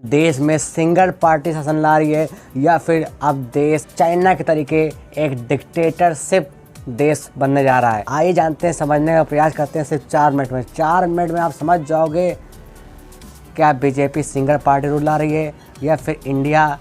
देश में single party शासन ला रही है या फिर अब देश चाइना के तरीके एक डिक्टेटरशिप देश बनने जा रहा है। आइए जानते हैं, समझने का प्रयास करते हैं सिर्फ 4 मिनट में। 4 मिनट में आप समझ जाओगे क्या बीजेपी सिंगल पार्टी रूल ला रही है या फिर India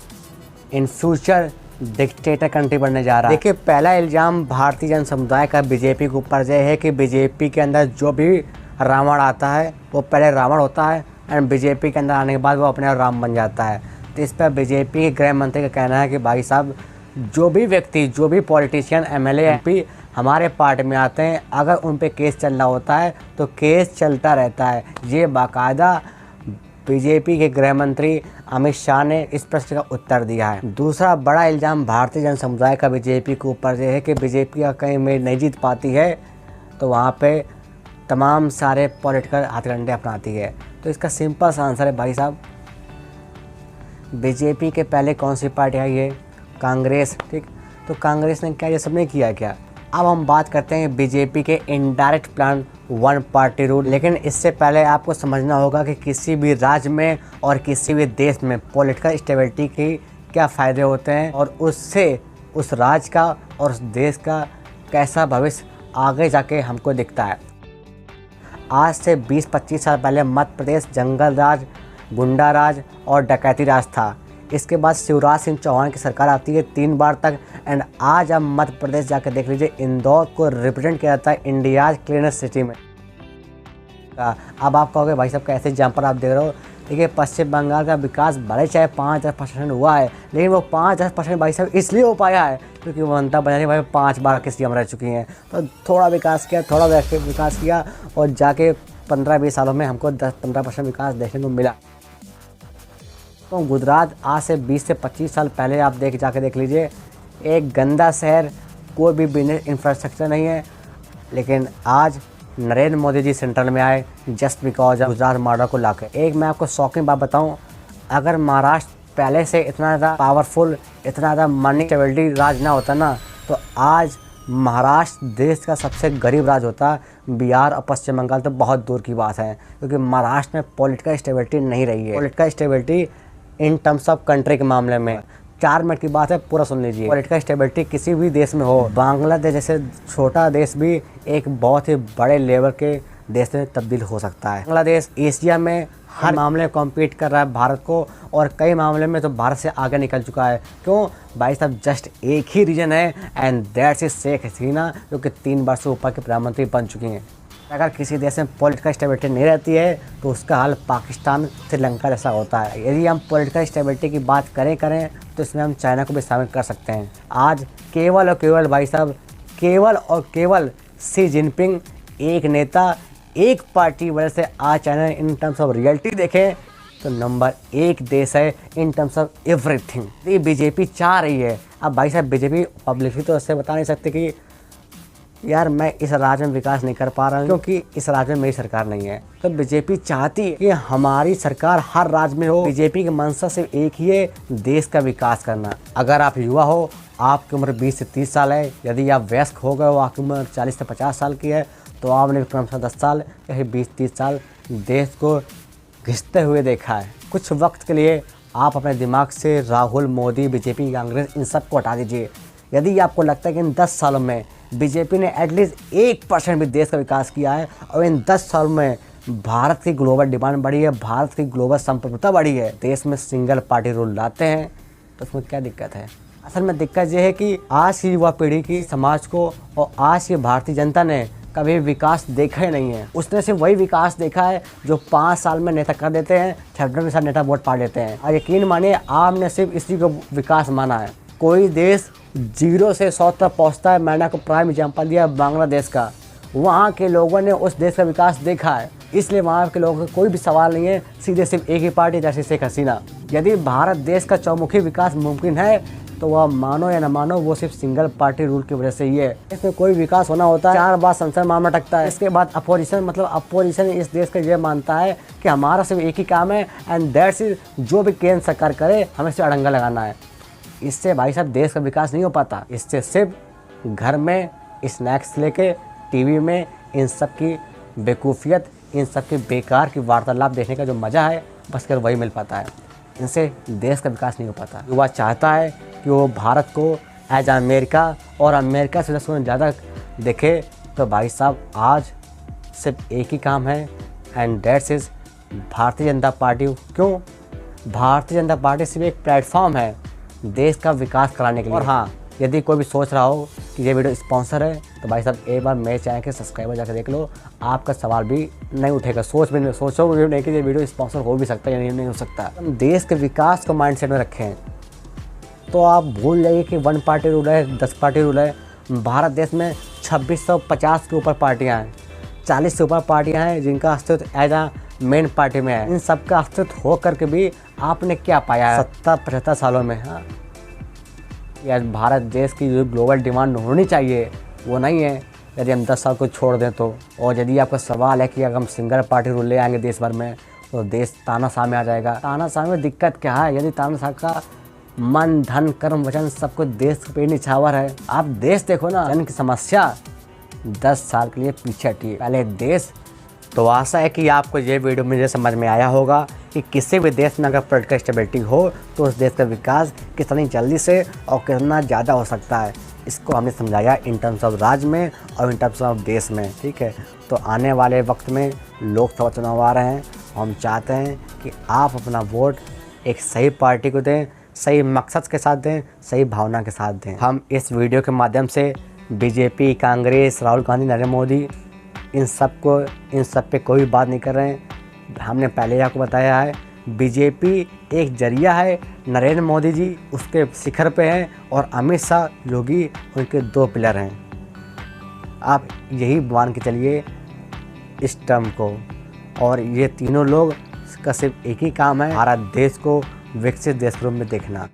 in future dictator country बनने जा रहा है। देखिए, पहला इल्ज़ाम भारतीय जन समुदाय का बीजेपी के ऊपर यह है कि बीजेपी के अंदर जो भी रावण आता है वो पहले रावण होता है एंड बीजेपी के अंदर आने के बाद वो अपने राम बन जाता है। तो इस पर बीजेपी के गृह मंत्री का कहना है कि भाई साहब, जो भी व्यक्ति, जो भी पॉलिटिशियन, एमएलए, एमपी हमारे पार्टी में आते हैं, अगर उन पे केस चल रहा होता है तो केस चलता रहता है। ये बाकायदा बीजेपी के गृह मंत्री अमित शाह ने इस प्रश्न का उत्तर दिया है। दूसरा बड़ा इल्ज़ाम भारतीय जन समुदाय का बीजेपी के ऊपर यह है कि बीजेपी का कहीं में नहीं जीत पाती है तो वहाँ पे तमाम सारे पॉलिटिकल हथकंडे अपनाती है। तो इसका सिंपल सा आंसर है भाई साहब, बीजेपी के पहले कौन सी पार्टी आई है? कांग्रेस। ठीक, तो कांग्रेस ने क्या ये सब नहीं किया क्या? अब हम बात करते हैं बीजेपी के इनडायरेक्ट प्लान 1 पार्टी रूल। लेकिन इससे पहले आपको समझना होगा कि किसी भी राज्य में और किसी भी देश में पॉलिटिकल स्टेबिलिटी के क्या फ़ायदे होते हैं और उससे उस राज्य का और उस देश का कैसा भविष्य आगे जाके हमको दिखता है। आज से 20-25 साल पहले मध्य प्रदेश जंगल राज, गुंडा राज और डकैती राज था। इसके बाद शिवराज सिंह चौहान की सरकार आती है 3 बार तक एंड आज आप मध्य प्रदेश जाकर देख लीजिए, इंदौर को रिप्रेजेंट किया जाता है इंडियाज क्लीनेस्ट सिटी में। अब आप कहोगे भाई साहब कैसे जंपर आप देख रहे हो? देखिए, पश्चिम बंगाल का विकास भले चाहे 5-10% हुआ है, लेकिन वो 5-10% भाई साहब इसलिए हो पाया है क्योंकि ममता बनर्जी भाई 5 बार की सीएम रह चुकी हैं। तो थोड़ा विकास किया, थोड़ा विकास किया और जाके 15-20 सालों में हमको 10-15% विकास देखने को मिला। तो गुजरात आज से 20 से 25 साल पहले आप जाके देख लीजिए, एक गंदा शहर, कोई भी बिजनेस इंफ्रास्ट्रक्चर नहीं है, लेकिन आज नरेंद्र मोदी जी सेंट्रल में आए जस्ट बिकॉज गुजरात मॉडल को लाके। एक मैं आपको शॉकिंग बात बताऊं, अगर महाराष्ट्र पहले से इतना ज़्यादा पावरफुल, इतना ज़्यादा मनी स्टेबिलिटी राज ना होता ना, तो आज महाराष्ट्र देश का सबसे गरीब राज्य होता। बिहार और पश्चिम बंगाल तो बहुत दूर की बात है क्योंकि महाराष्ट्र में पॉलिटिकल स्टेबिलिटी नहीं रही है। Political stability in terms of country के मामले में 4 मिनट की बात है, पूरा सुन लीजिए। पॉलिटिकल स्टेबिलिटी किसी भी देश में हो, बांग्लादेश जैसे छोटा देश भी एक बहुत ही बड़े लेवल के देश में तब्दील हो सकता है। बांग्लादेश एशिया में हर मामले में कॉम्पीट कर रहा है भारत को और कई मामले में तो भारत से आगे निकल चुका है। क्यों भाई साहब? जस्ट एक ही रीजन है and that's is Sheikh Hasina, जो कि 3 बार से ऊपर के प्रधानमंत्री बन चुकी हैं। अगर किसी देश में पॉलिटिकल स्टेबिलिटी नहीं रहती है तो उसका हाल पाकिस्तान, श्रीलंका जैसा होता है। यदि हम पॉलिटिकल स्टेबिलिटी की बात करें तो इसमें हम चाइना को भी शामिल कर सकते हैं। आज केवल और केवल भाई साहब, केवल और केवल शी जिनपिंग एक नेता, एक पार्टी वजह से आज China in terms of reality देखें तो नंबर 1 देश है इन टर्म्स ऑफ एवरीथिंग। ये बीजेपी चाह रही है। अब भाई साहब, बीजेपी पब्लिकली तो ऐसे बता नहीं सकते कि यार मैं इस राज्य में विकास नहीं कर पा रहा हूँ क्योंकि इस राज्य में मेरी सरकार नहीं है। तो बीजेपी चाहती है कि हमारी सरकार हर राज्य में हो। बीजेपी की मंशा सिर्फ एक ही है, देश का विकास करना। अगर आप युवा हो, आपकी उम्र 20 से 30 साल है, यदि आप वयस्क हो गए हो, आपकी उम्र 40 से 50 साल की है, तो आपने क्रमशः 10 साल या 20-30 साल देश को घिसते हुए देखा है। कुछ वक्त के लिए आप अपने दिमाग से राहुल, मोदी, बीजेपी, कांग्रेस इन सब को हटा दीजिए। यदि आपको लगता है कि इन 10 सालों में बीजेपी ने एटलीस्ट 1% भी देश का विकास किया है और इन 10 सालों में भारत की ग्लोबल डिमांड बढ़ी है, भारत की ग्लोबल संप्रभुता बढ़ी है, देश में सिंगल पार्टी रूल लाते हैं, तो उसमें क्या दिक्कत है? असल में दिक्कत यह है कि आज की युवा पीढ़ी की, समाज को और आज की भारतीय जनता ने कभी विकास देखा ही नहीं है। उसने सिर्फ वही विकास देखा है जो 5 साल में नेता कर देते हैं, 6 के साथ नेता वोट पा लेते हैं। और यकीन मानिए, आपने सिर्फ इसी को विकास माना है। कोई देश 0 से 100 तक पहुँचता है। मैंने आपको प्राइम एग्जाम्पल दिया बांग्लादेश का। वहाँ के लोगों ने उस देश का विकास देखा है, इसलिए वहाँ के लोगों का कोई भी सवाल नहीं है, सीधे सिर्फ एक ही पार्टी जैसे शेख हसीना। यदि भारत देश का चौमुखी विकास मुमकिन है तो वह मानो या न मानो, वो सिर्फ सिंगल पार्टी रूल की वजह से ही है। इसमें कोई विकास होना होता है, 4 बार संसद मामला टकता है, इसके बाद अपोजिशन, मतलब अपोजिशन इस देश का ये मानता है कि हमारा सिर्फ एक ही काम है एंड दैट्स इज, जो भी केंद्र सरकार करे हमें सिर्फ अड़ंगा लगाना है। इससे भाई साहब देश का विकास नहीं हो पाता। इससे सिर्फ घर में स्नैक्स लेके, टीवी में इन सब की बेवकूफ़ियत, इन सब की बेकार की वार्तालाप देखने का जो मज़ा है, बस कर वही मिल पाता है। इनसे देश का विकास नहीं हो पाता। युवा चाहता है कि वो भारत को एज अमेरिका और अमेरिका से ज़्यादा देखे। तो भाई साहब आज सिर्फ एक ही काम है and that's is Bharatiya Janata party. क्यों? भारतीय जनता पार्टी सिर्फ एक प्लेटफॉर्म है देश का विकास कराने के लिए। और हाँ, यदि कोई भी सोच रहा हो कि ये वीडियो स्पॉन्सर है तो भाई साहब एक बार मेरे चैनल के सब्सक्राइबर जाकर देख लो, आपका सवाल भी नहीं उठेगा। सोचो नहीं कि ये वीडियो स्पॉन्सर हो भी सकता है या नहीं हो सकता। हम देश के विकास को माइंडसेट में रखें तो आप भूल जाइए कि 1 पार्टी रूल है, 10 पार्टी रूल है। भारत देश में 2650 के ऊपर पार्टियाँ हैं, 40 से ऊपर पार्टियाँ हैं जिनका अस्तित्व एज आ मेन पार्टी में है। इन सब का अस्तित्व हो करके भी आपने क्या पाया है 70-75 सालों में? हाँ, या भारत देश की जो ग्लोबल डिमांड होनी चाहिए वो नहीं है यदि हम 10 साल को छोड़ दें तो। और यदि आपका सवाल है कि अगर हम सिंगल पार्टी रूल ले आएंगे देश भर में तो देश तानाशाह में आ जाएगा। तानाशाह में दिक्कत क्या है? यदि तानाशाह का मन, धन, कर्म, वचन सब कुछ देश पे निछावर है। आप देश देखो ना, जन की समस्या 10 साल के लिए पीछे हटी, पहले देश। तो आशा है कि आपको ये वीडियो मुझे समझ में आया होगा कि किसी भी देश में अगर पॉलिटिकल स्टेबिलिटी हो तो उस देश का विकास कितनी जल्दी से और कितना ज़्यादा हो सकता है। इसको हमने समझाया इन टर्म्स ऑफ राज्य में और इन टर्म्स ऑफ देश में, ठीक है। तो आने वाले वक्त में लोकसभा चुनाव आ रहे हैं, हम चाहते हैं कि आप अपना वोट एक सही पार्टी को दें, सही मकसद के साथ दें, सही भावना के साथ दें। हम इस वीडियो के माध्यम से बीजेपी, कांग्रेस, राहुल गांधी, नरेंद्र मोदी इन सब पे कोई बात नहीं कर रहे हैं। हमने पहले ही आपको बताया है बीजेपी एक जरिया है, नरेंद्र मोदी जी उसके शिखर पे हैं और अमित शाह, योगी उनके 2 पिलर हैं। आप यही मान के चलिए इस टर्म को। और ये तीनों लोग का सिर्फ एक ही काम है, भारत देश को विकसित देश के रूप में देखना।